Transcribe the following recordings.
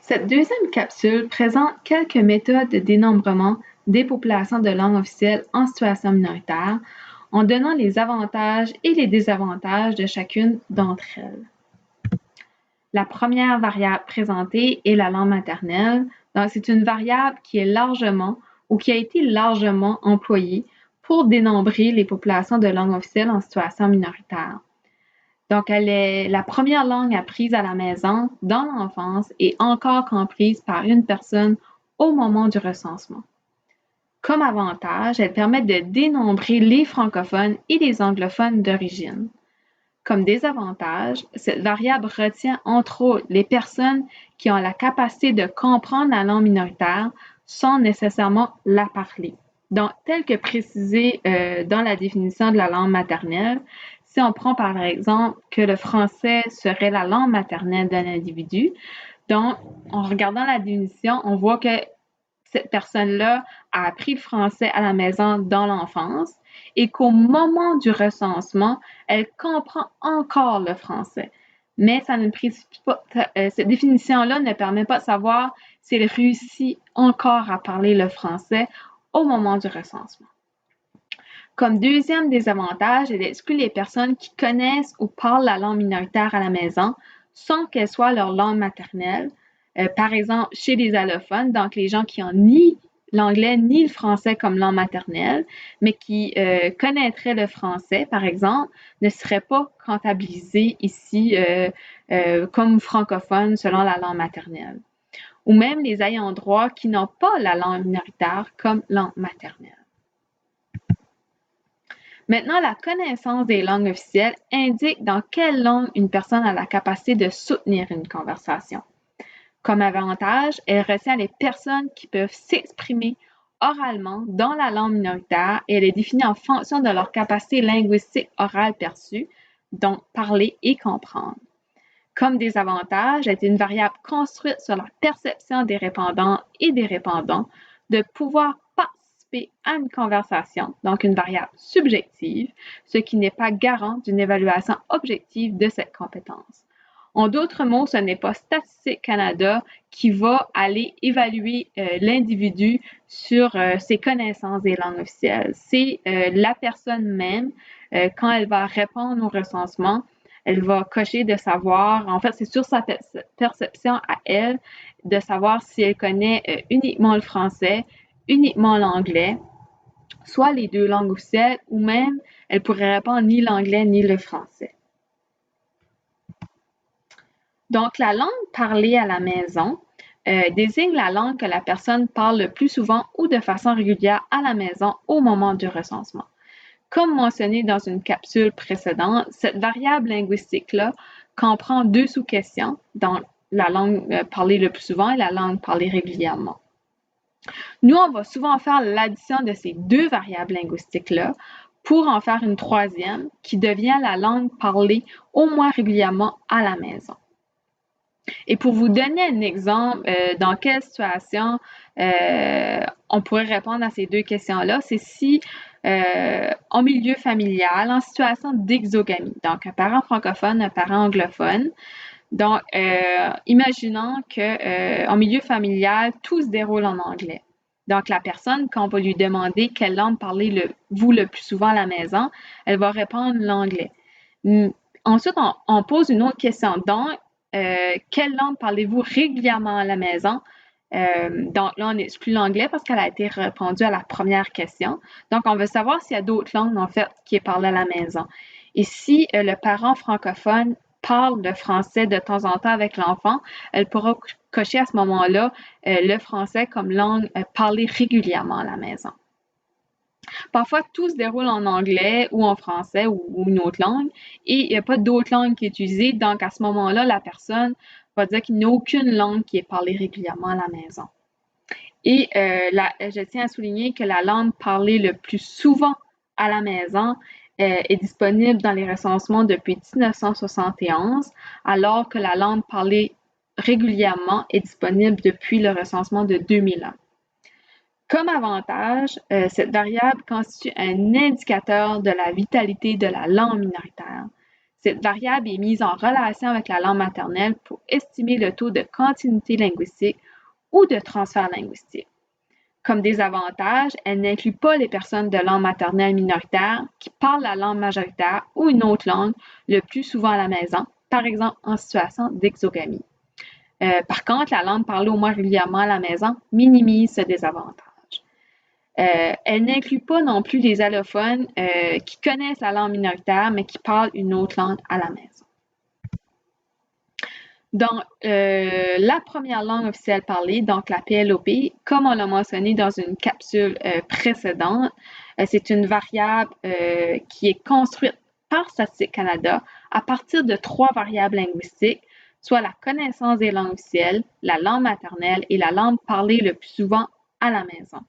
Cette deuxième capsule présente quelques méthodes de dénombrement des populations de langue officielle en situation minoritaire, en donnant les avantages et les désavantages de chacune d'entre elles. La première variable présentée est la langue maternelle. Donc, c'est une variable qui est largement ou qui a été largement employée pour dénombrer les populations de langue officielle en situation minoritaire. Donc, elle est la première langue apprise à la maison, dans l'enfance et encore comprise par une personne au moment du recensement. Comme avantage, elle permet de dénombrer les francophones et les anglophones d'origine. Comme désavantage, cette variable retient entre autres les personnes qui ont la capacité de comprendre la langue minoritaire sans nécessairement la parler. Donc, tel que précisé dans la définition de la langue maternelle, si on prend par exemple que le français serait la langue maternelle d'un individu, donc en regardant la définition, on voit que cette personne-là a appris le français à la maison dans l'enfance et qu'au moment du recensement, elle comprend encore le français. Mais ça ne précise pas, cette définition-là ne permet pas de savoir si elle réussit encore à parler le français au moment du recensement. Comme deuxième désavantage, elle exclut les personnes qui connaissent ou parlent la langue minoritaire à la maison sans qu'elle soit leur langue maternelle. Par exemple, chez les allophones, donc les gens qui ont ni l'anglais ni le français comme langue maternelle, mais qui connaîtraient le français, par exemple, ne seraient pas comptabilisés ici comme francophones selon la langue maternelle. Ou même les ayants droit qui n'ont pas la langue minoritaire comme langue maternelle. Maintenant, la connaissance des langues officielles indique dans quelle langue une personne a la capacité de soutenir une conversation. Comme avantage, elle retient les personnes qui peuvent s'exprimer oralement dans la langue minoritaire et elle est définie en fonction de leur capacité linguistique orale perçue, donc parler et comprendre. Comme désavantage, elle est une variable construite sur la perception des répondants et des répondants de pouvoir participer à une conversation, donc une variable subjective, ce qui n'est pas garant d'une évaluation objective de cette compétence. En d'autres mots, ce n'est pas Statistique Canada qui va aller évaluer l'individu sur ses connaissances des langues officielles. C'est la personne même, quand elle va répondre au recensement, elle va cocher de savoir, en fait, c'est sur sa perception à elle, de savoir si elle connaît uniquement le français, uniquement l'anglais, soit les deux langues officielles, ou même elle pourrait répondre ni l'anglais ni le français. Donc, la langue parlée à la maison désigne la langue que la personne parle le plus souvent ou de façon régulière à la maison au moment du recensement. Comme mentionné dans une capsule précédente, cette variable linguistique-là comprend deux sous-questions, donc la langue parlée le plus souvent et la langue parlée régulièrement. Nous, on va souvent faire l'addition de ces deux variables linguistiques-là pour en faire une troisième qui devient la langue parlée au moins régulièrement à la maison. Et pour vous donner un exemple, dans quelle situation on pourrait répondre à ces deux questions-là, c'est si en milieu familial, en situation d'exogamie, donc un parent francophone, un parent anglophone. Donc, imaginons qu'en milieu familial, tout se déroule en anglais. Donc, la personne, quand on va lui demander quelle langue parlez-vous le plus souvent à la maison, elle va répondre l'anglais. Ensuite, on pose une autre question. Donc, quelle langue parlez-vous régulièrement à la maison? Donc là, on exclut l'anglais parce qu'elle a été répondue à la première question. Donc, on veut savoir s'il y a d'autres langues, en fait, qui est parlée à la maison. Et si le parent francophone parle le français de temps en temps avec l'enfant, elle pourra cocher à ce moment-là le français comme langue parlée régulièrement à la maison. Parfois, tout se déroule en anglais ou en français ou une autre langue et il n'y a pas d'autre langue qui est utilisée. Donc, à ce moment-là, la personne va dire qu'il n'y a aucune langue qui est parlée régulièrement à la maison. Et je tiens à souligner que la langue parlée le plus souvent à la maison est disponible dans les recensements depuis 1971, alors que la langue parlée régulièrement est disponible depuis le recensement de 2001. Comme avantage, cette variable constitue un indicateur de la vitalité de la langue minoritaire. Cette variable est mise en relation avec la langue maternelle pour estimer le taux de continuité linguistique ou de transfert linguistique. Comme désavantage, elle n'inclut pas les personnes de langue maternelle minoritaire qui parlent la langue majoritaire ou une autre langue le plus souvent à la maison, par exemple en situation d'exogamie. Par contre, la langue parlée au moins régulièrement à la maison minimise ce désavantage. Elle n'inclut pas non plus les allophones qui connaissent la langue minoritaire mais qui parlent une autre langue à la maison. Dans la première langue officielle parlée, donc la PLOP, comme on l'a mentionné dans une capsule précédente, c'est une variable qui est construite par Statistique Canada à partir de 3 variables linguistiques, soit la connaissance des langues officielles, la langue maternelle et la langue parlée le plus souvent à la maison.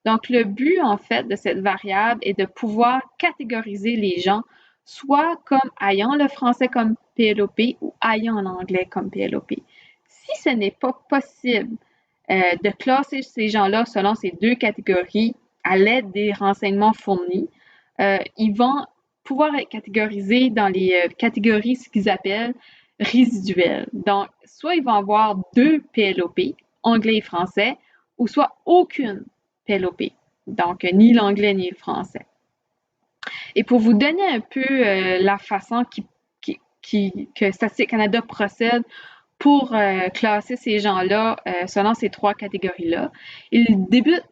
Donc, le but, en fait, de cette variable est de pouvoir catégoriser les gens soit comme ayant le français comme PLOP ou ayant l'anglais comme PLOP. Si ce n'est pas possible de classer ces gens-là selon ces 2 catégories à l'aide des renseignements fournis, ils vont pouvoir être catégorisés dans les catégories ce qu'ils appellent résiduelles. Donc, soit ils vont avoir 2 PLOP, anglais et français, ou soit aucune PLOP, donc ni l'anglais ni le français. Et pour vous donner un peu la façon que Statistique Canada procède pour classer ces gens-là selon ces 3 catégories-là, il débute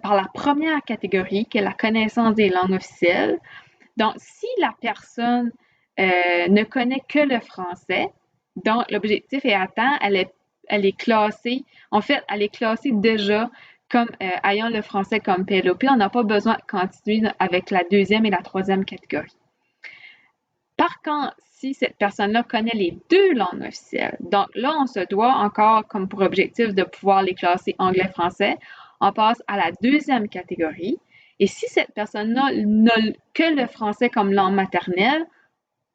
par la première catégorie, qui est la connaissance des langues officielles. Donc, si la personne ne connaît que le français, donc l'objectif est atteint, elle est classée, en fait, elle est classée déjà comme ayant le français comme PLOP. On n'a pas besoin de continuer avec la deuxième et la troisième catégorie. Par contre, si cette personne-là connaît les 2 langues officielles, donc là, on se doit encore comme pour objectif de pouvoir les classer anglais-français, on passe à la deuxième catégorie. Et si cette personne-là n'a que le français comme langue maternelle,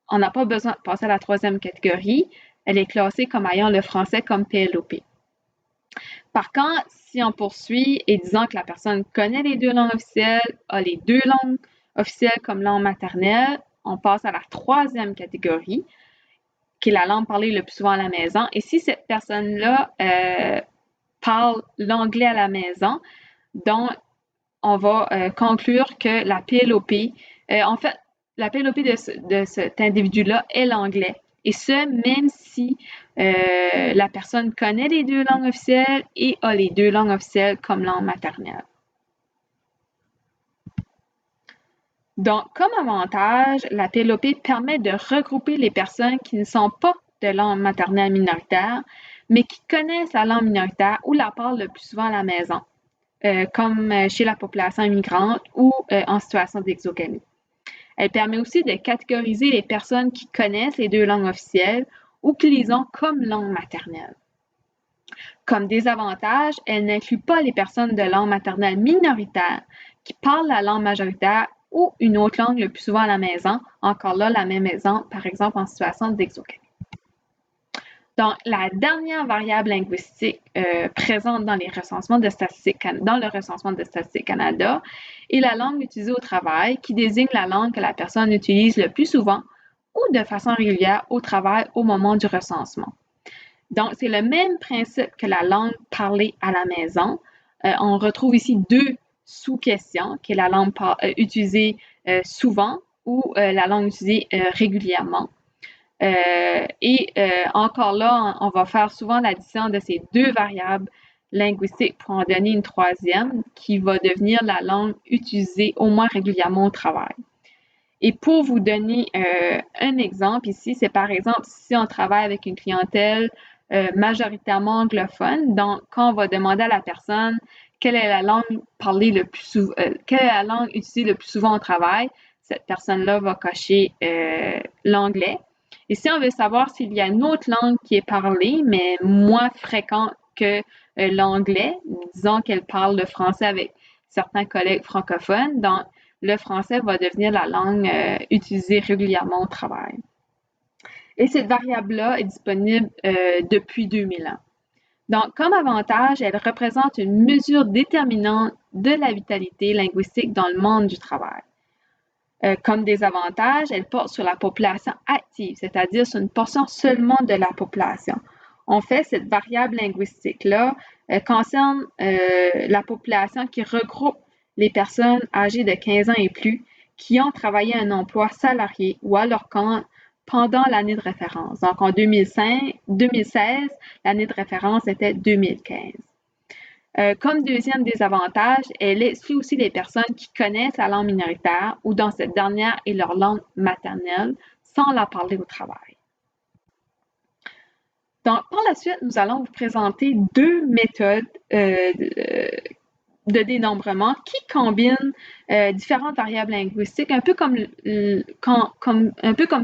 on n'a pas besoin de passer à la troisième catégorie. Elle est classée comme ayant le français comme PLOP. Par contre, si on poursuit et disant que la personne connaît les 2 langues officielles, a les 2 langues officielles comme langue maternelle, on passe à la troisième catégorie, qui est la langue parlée le plus souvent à la maison. Et si cette personne-là parle l'anglais à la maison, donc on va conclure que la PLOP, en fait, la PLOP de cet individu-là est l'anglais. Et ce, même si la personne connaît les 2 langues officielles et a les 2 langues officielles comme langue maternelle. Donc, comme avantage, la PLOP permet de regrouper les personnes qui ne sont pas de langue maternelle minoritaire, mais qui connaissent la langue minoritaire ou la parlent le plus souvent à la maison, comme chez la population immigrante ou en situation d'exogamie. Elle permet aussi de catégoriser les personnes qui connaissent les 2 langues officielles ou qui les ont comme langue maternelle. Comme désavantage, elle n'inclut pas les personnes de langue maternelle minoritaire qui parlent la langue majoritaire ou une autre langue le plus souvent à la maison, encore là, la même maison, par exemple en situation d'exogamie. Donc, la dernière variable linguistique présente dans le recensement de Statistique Canada est la langue utilisée au travail, qui désigne la langue que la personne utilise le plus souvent ou de façon régulière au travail au moment du recensement. Donc, c'est le même principe que la langue parlée à la maison. On retrouve ici 2 sous-questions, qui est la langue utilisée souvent ou la langue utilisée régulièrement. Encore là, on va faire souvent l'addition de ces 2 variables linguistiques pour en donner une troisième qui va devenir la langue utilisée au moins régulièrement au travail. Et pour vous donner un exemple ici, c'est par exemple si on travaille avec une clientèle majoritairement anglophone, donc quand on va demander à la personne quelle est la langue parlée le plus souvent, quelle est la langue utilisée le plus souvent au travail, cette personne-là va cocher l'anglais. Et si on veut savoir s'il y a une autre langue qui est parlée, mais moins fréquente que l'anglais, disons qu'elle parle le français avec certains collègues francophones, donc le français va devenir la langue utilisée régulièrement au travail. Et cette variable-là est disponible depuis 2000 ans. Donc, comme avantage, elle représente une mesure déterminante de la vitalité linguistique dans le monde du travail. Comme désavantage, elle porte sur la population active, c'est-à-dire sur une portion seulement de la population. En fait, cette variable linguistique-là concerne la population qui regroupe les personnes âgées de 15 ans et plus qui ont travaillé un emploi salarié ou à leur compte pendant l'année de référence. Donc, en 2016, l'année de référence était 2015. Comme deuxième désavantage, elle exclut aussi les personnes qui connaissent la langue minoritaire ou dont cette dernière est leur langue maternelle sans la parler au travail. Donc, par la suite, nous allons vous présenter deux méthodes de dénombrement qui combinent différentes variables linguistiques, un peu comme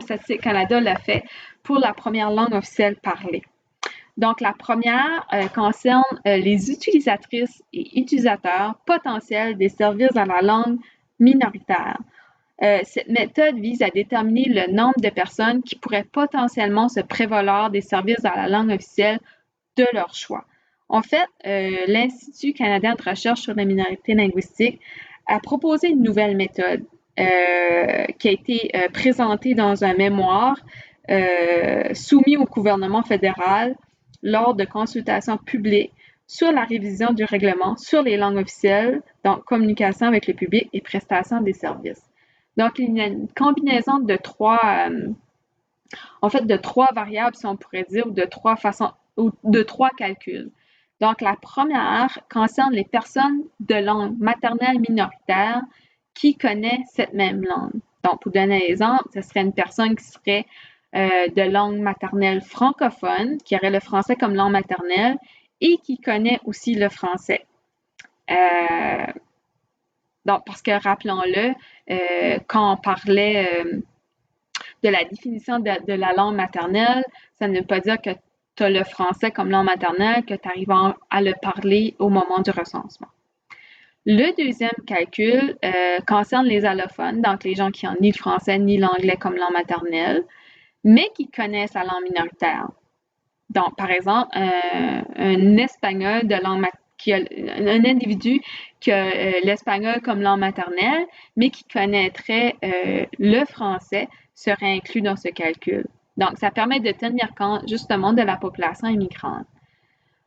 Statistique Canada l'a fait pour la première langue officielle parlée. Donc, la première concerne les utilisatrices et utilisateurs potentiels des services dans la langue minoritaire. Cette méthode vise à déterminer le nombre de personnes qui pourraient potentiellement se prévaloir des services dans la langue officielle de leur choix. En fait, l'Institut canadien de recherche sur les minorités linguistiques a proposé une nouvelle méthode qui a été présentée dans un mémoire soumis au gouvernement fédéral lors de consultations publiques sur la révision du règlement sur les langues officielles, donc communication avec le public et prestation des services. Donc, il y a une combinaison de trois variables, si on pourrait dire, ou de trois calculs. Donc, la première concerne les personnes de langue maternelle minoritaire qui connaissent cette même langue. Donc, pour donner un exemple, ce serait une personne qui serait de langue maternelle francophone, qui aurait le français comme langue maternelle et qui connaît aussi le français. Donc, parce que rappelons-le, quand on parlait de la définition de la langue maternelle, ça ne veut pas dire que tu as le français comme langue maternelle, que tu arrives à le parler au moment du recensement. Le deuxième calcul concerne les allophones, donc les gens qui n'ont ni le français ni l'anglais comme langue maternelle, mais qui connaissent la langue minoritaire. Donc, par exemple, un espagnol de langue un individu qui a l'espagnol comme langue maternelle, mais qui connaîtrait le français, serait inclus dans ce calcul. Donc, ça permet de tenir compte justement de la population immigrante.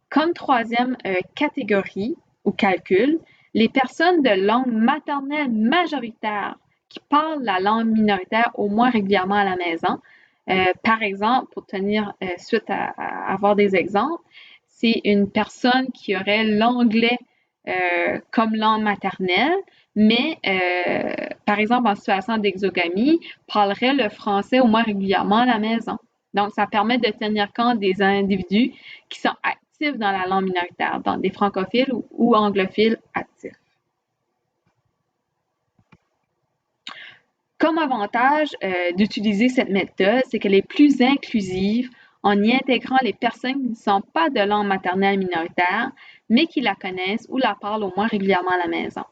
Comme troisième catégorie ou calcul, les personnes de langue maternelle majoritaire qui parlent la langue minoritaire au moins régulièrement à la maison. Par exemple, pour tenir suite à avoir des exemples, c'est une personne qui aurait l'anglais comme langue maternelle, mais par exemple en situation d'exogamie, parlerait le français au moins régulièrement à la maison. Donc, ça permet de tenir compte des individus qui sont actifs dans la langue minoritaire, donc des francophiles ou anglophiles actifs. Comme avantage d'utiliser cette méthode, c'est qu'elle est plus inclusive en y intégrant les personnes qui ne sont pas de langue maternelle minoritaire, mais qui la connaissent ou la parlent au moins régulièrement à la maison.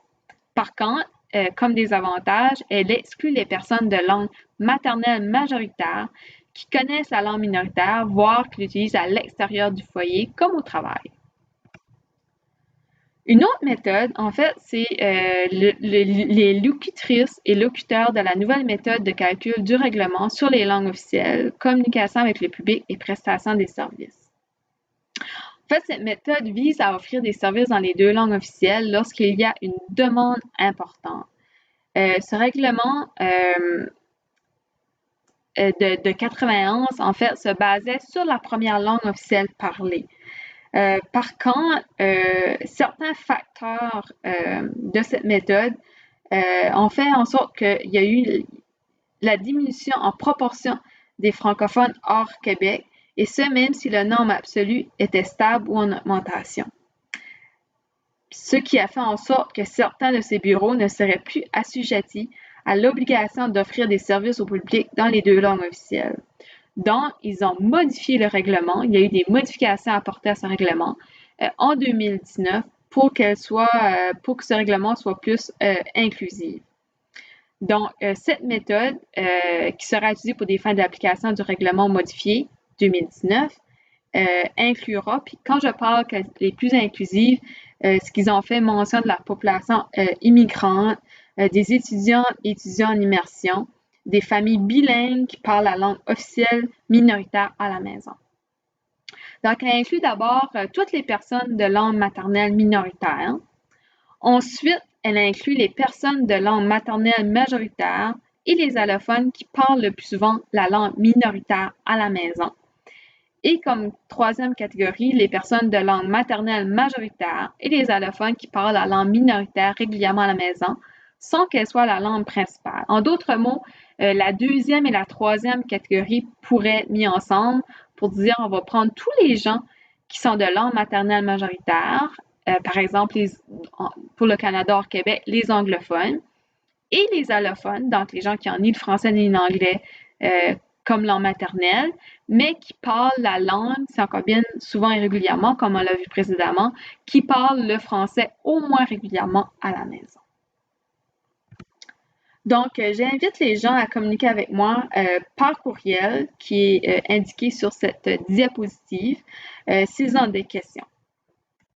Par contre, comme désavantage, elle exclut les personnes de langue maternelle majoritaire qui connaissent la langue minoritaire, voire qui l'utilisent à l'extérieur du foyer, comme au travail. Une autre méthode, en fait, c'est les locutrices et locuteurs de la nouvelle méthode de calcul du règlement sur les langues officielles, communication avec le public et prestation des services. En fait, cette méthode vise à offrir des services dans les deux langues officielles lorsqu'il y a une demande importante. Ce règlement de 91, en fait, se basait sur la première langue officielle parlée. Par contre, certains facteurs de cette méthode ont fait en sorte qu'il y a eu la diminution en proportion des francophones hors Québec, et ce même si le nombre absolu était stable ou en augmentation. Ce qui a fait en sorte que certains de ces bureaux ne seraient plus assujettis à l'obligation d'offrir des services au public dans les deux langues officielles. Donc, ils ont modifié le règlement. Il y a eu des modifications apportées à ce règlement en 2019 pour que ce règlement soit plus inclusif. Donc, cette méthode qui sera utilisée pour des fins d'application du règlement modifié 2019 inclura, puis quand je parle qu'elle est plus inclusive, ce qu'ils ont fait mention de la population immigrante, des étudiants et étudiants en immersion, des familles bilingues qui parlent la langue officielle minoritaire à la maison. Donc, elle inclut d'abord toutes les personnes de langue maternelle minoritaire. Ensuite, elle inclut les personnes de langue maternelle majoritaire et les allophones qui parlent le plus souvent la langue minoritaire à la maison. Et comme troisième catégorie, les personnes de langue maternelle majoritaire et les allophones qui parlent la langue minoritaire régulièrement à la maison, sans qu'elle soit la langue principale. En d'autres mots, la deuxième et la troisième catégorie pourraient être mises ensemble pour dire on va prendre tous les gens qui sont de langue maternelle majoritaire, par exemple pour le Canada hors Québec, les anglophones, et les allophones, donc les gens qui ont ni le français ni l'anglais comme langue maternelle, mais qui parlent la langue, c'est encore bien souvent et régulièrement, comme on l'a vu précédemment, qui parlent le français au moins régulièrement à la maison. Donc, j'invite les gens à communiquer avec moi par courriel qui est indiqué sur cette diapositive s'ils ont des questions.